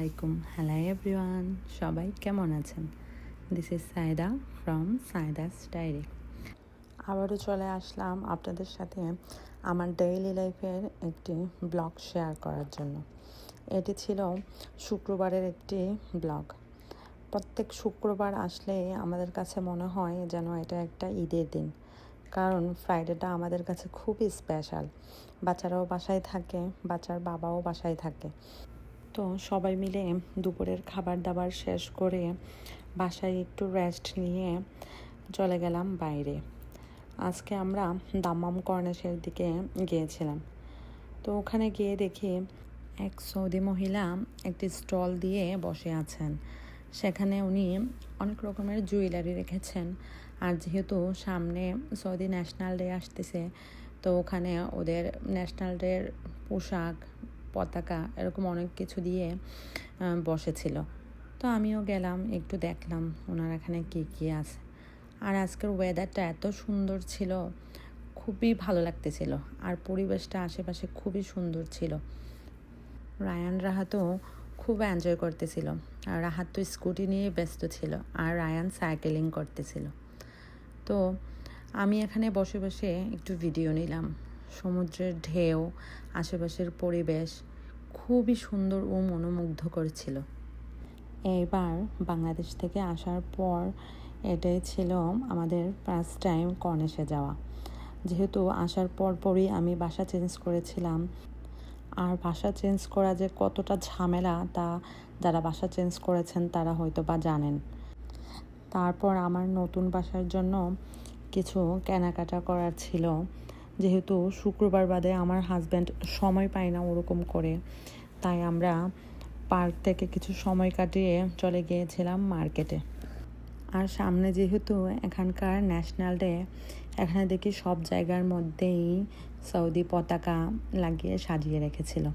আলাইকুম। Hello everyone, সবাই কেমন আছেন? This is Saida from Saida's diary. আবারও চলে আসলাম আপনাদের সাথে আমার ডেইলি লাইফের একটি ব্লগ শেয়ার করার জন্য। এটি ছিল শুক্রবারের একটি ব্লগ। প্রত্যেক শুক্রবার আসলে আমাদের কাছে মনে হয় যেন এটা একটা ঈদের দিন, কারণ ফ্রাইডেটা আমাদের কাছে খুবই স্পেশাল। বাচ্চারাও বাসায় থাকে, বাচ্চার বাবাও বাসায় থাকে। তো সবাই মিলে দুপুরের খাবার দাবার শেষ করে বাসায় একটু রেস্ট নিয়ে চলে গেলাম বাইরে। আজকে আমরা দাম্মাম কর্নিশের দিকে গিয়েছিলাম। তো ওখানে গিয়ে দেখি এক সৌদি মহিলা একটি স্টল দিয়ে বসে আছেন। সেখানে উনি অনেক রকমের জুয়েলারি রেখেছেন। আর যেহেতু সামনে সৌদি ন্যাশনাল ডে আসতেছে, তো ওখানে ওদের ন্যাশনাল ডের পোশাক, পতাকা এরকম অনেক কিছু দিয়ে বসেছিল। তো আমিও গেলাম, একটু দেখলাম ওনার এখানে কী কী আছে। আর আজকের ওয়েদারটা এত সুন্দর ছিল, খুবই ভালো লাগতেছিল। আর পরিবেশটা আশেপাশে খুবই সুন্দর ছিল। রায়ান রাহাতও খুব এনজয় করতেছিল। আর রাহাত তো স্কুটি নিয়ে ব্যস্ত ছিল, আর রায়ান সাইকেলিং করতেছিল। তো আমি এখানে বসে বসে একটু ভিডিও নিলাম। সমুদ্রের ঢেউ, আশেপাশের পরিবেশ খুবই সুন্দর ও মনোমুগ্ধ করছিল। এইবার বাংলাদেশ থেকে আসার পর এটাই ছিল আমাদের ফার্স্ট টাইম কর্নিশে যাওয়া। যেহেতু আসার পরই আমি বাসা চেঞ্জ করেছিলাম। আর বাসা চেঞ্জ করা যে কতটা ঝামেলা, তা যারা বাসা চেঞ্জ করেছেন তারা হয়তো বা জানেন। তারপর আমার নতুন বাসার জন্য কিছু কেনাকাটা করার ছিল। যেহেতু শুক্রবার বাদে আমার হাজব্যান্ড সময় পায় না ওরকম করে, তাই আমরা পার্ক থেকে কিছু সময় কাটিয়ে চলে গিয়েছিলাম মার্কেটে। আর সামনে যেহেতু এখানকার ন্যাশনাল ডে, এখানে দেখি সব জায়গার মধ্যেই সৌদি পতাকা লাগিয়ে সাজিয়ে রেখেছিল।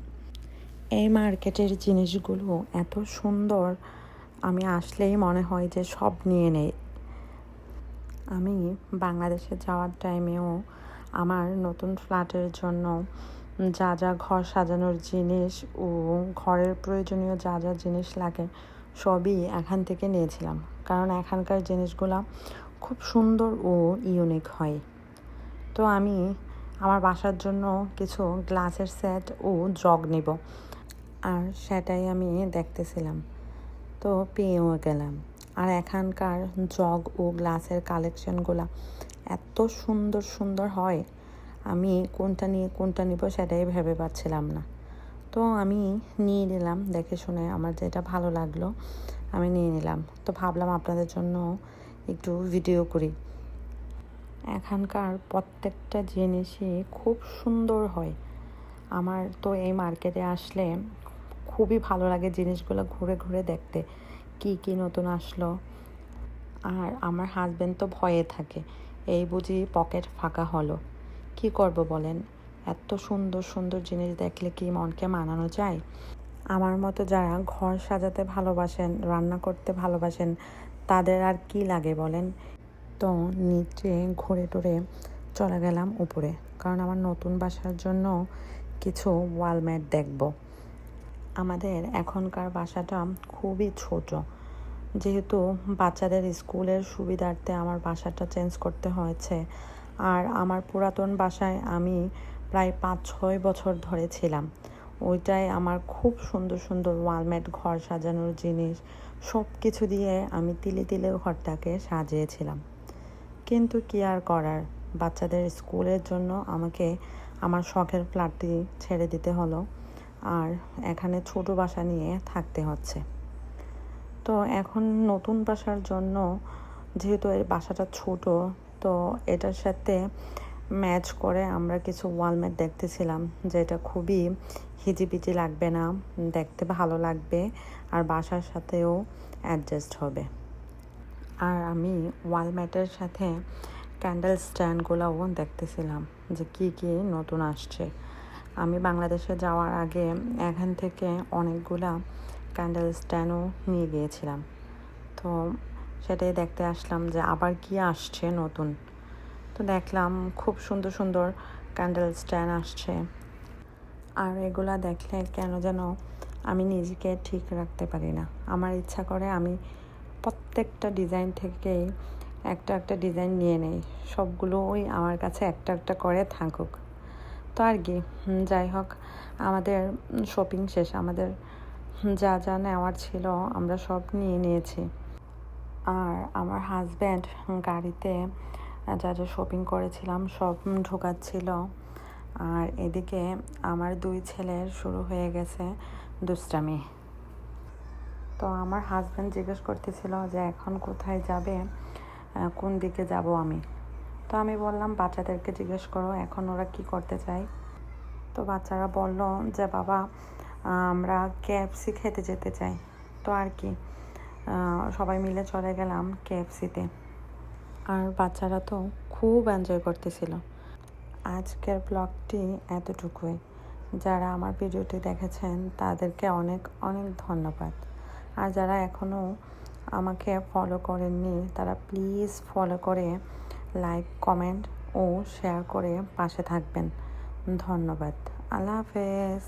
এই মার্কেটের জিনিসগুলো এত সুন্দর, আমি আসলেই মনে হয় যে সব নিয়ে নেই। আমি বাংলাদেশে যাওয়ার টাইমেও আমার নতুন ফ্ল্যাটের জন্য যা যা ঘর সাজানোর জিনিস ও ঘরের প্রয়োজনীয় যা যা জিনিস লাগে সবই এখান থেকে নিয়েছিলাম, কারণ এখানকার জিনিসগুলো খুব সুন্দর ও ইউনিক হয়। তো আমি আমার বাসার জন্য কিছু গ্লাসের সেট ও জগ নিব, আর সেটাই আমি দেখতেছিলাম। তো পেয়েও গেলাম। আর এখানকার জগ ও গ্লাসের কালেকশনগুলো এত সুন্দর সুন্দর হয়, আমি কোনটা নিব সেটাই ভেবে পাচ্ছিলাম না। তো আমি নিয়ে নিলাম, দেখে শুনে আমার যেটা ভালো লাগলো আমি নিয়ে নিলাম। তো ভাবলাম আপনাদের জন্য একটু ভিডিও করি। এখানকার প্রত্যেকটা জিনিসই খুব সুন্দর হয়। আমার তো এই মার্কেটে আসলে খুবই ভালো লাগে জিনিসগুলো ঘুরে ঘুরে দেখতে, কি নতুন আসলো। আর আমার হাজব্যান্ড তো ভয়ে থাকে, এই বুঝি পকেট ফাঁকা হলো। কি করব বলেন, এত সুন্দর সুন্দর জিনিস দেখলে কি মনকে মানানো যায়? আমার মতো যারা ঘর সাজাতে ভালোবাসেন, রান্না করতে ভালোবাসেন, তাদের আর কি লাগে বলেন? তো নিচে ঘুরে টুরে চলে গেলাম উপরে, কারণ আমার নতুন বাসার জন্য কিছু ওয়ালম্যাট দেখব। আমাদের এখনকার বাসাটা খুবই ছোট, যেহেতু বাচ্চাদের স্কুলের সুবিধার্থে আমার বাসাটা চেঞ্জ করতে হয়েছে। আর আমার পুরাতন বাসায় আমি প্রায় 5-6 বছর ধরে ছিলাম। ওইটাই আমার খুব সুন্দর সুন্দর ওয়ালম্যাট, ঘর সাজানোর জিনিস সব কিছু দিয়ে আমি তিলে তিলে ঘরটাকে সাজিয়েছিলাম। কিন্তু কি আর করার, বাচ্চাদের স্কুলের জন্য আমাকে আমার শখের ফ্ল্যাটটি ছেড়ে দিতে হলো, আর এখানে ছোট বাসা নিয়ে থাকতে হচ্ছে। তো এখন নতুন বাসার জন্য যেহেতু এই বাসাটা ছোট, তো এটার সাথে ম্যাচ করে আমরা কিছু ওয়ালম্যাট দেখতেছিলাম, যেটা খুবই হিজিবিজি লাগবে না, দেখতে ভালো লাগবে, আর বাসার সাথেও অ্যাডজাস্ট হবে। আর আমি ওয়ালম্যাটের সাথে ক্যান্ডেল স্ট্যান্ডগুলোও দেখতেছিলাম যে কি নতুন আসছে। আমি বাংলাদেশে যাওয়ার আগে এখান থেকে অনেকগুলা ক্যান্ডেল স্ট্যান্ডও নিয়ে গিয়েছিলাম। তো সেটাই দেখতে আসলাম যে আবার কি আসছে নতুন। তো দেখলাম খুব সুন্দর সুন্দর ক্যান্ডেল স্ট্যান্ড আসছে। আর এগুলা দেখলে কেন যেন আমি নিজেকে ঠিক রাখতে পারি না। আমার ইচ্ছা করে আমি প্রত্যেকটা ডিজাইন থেকেই একটা একটা ডিজাইন নিয়ে নেই, সবগুলোই আমার কাছে একটা একটা করে থাকুক। তো আর কি, যাই হোক, আমাদের শপিং শেষ। আমাদের যা যা নেওয়ার ছিল আমরা সব নিয়ে নিয়েছি। আর আমার হাজব্যান্ড গাড়িতে যা যা শপিং করেছিলাম সব ঢোকাচ্ছিল। আর এদিকে আমার 2 ছেলের শুরু হয়ে গেছে দুষ্টামি। তো আমার হাজব্যান্ড জিজ্ঞেস করতেছিল যে এখন কোথায় যাবে, কোন দিকে যাব আমি। তো আমি বললাম বাচ্চাদেরকে জিজ্ঞেস করো এখন ওরা কি করতে চায়। তো বাচ্চারা বলল যে বাবা আমরা KFC খেতে যেতে চাই। তো আর কি, সবাই মিলে চলে গেলাম KFCতে। আর বাচ্চারা তো খুব এনজয় করতেছিল। আজকের ব্লগটি এতটুকুই। যারা আমার ভিডিওটি দেখেছেন তাদেরকে অনেক অনেক ধন্যবাদ। আর যারা এখনও আমাকে ফলো করেননি তারা প্লিজ ফলো করে লাইক, কমেন্ট ও শেয়ার করে পাশে থাকবেন। ধন্যবাদ। আল্লাহ হাফেজ।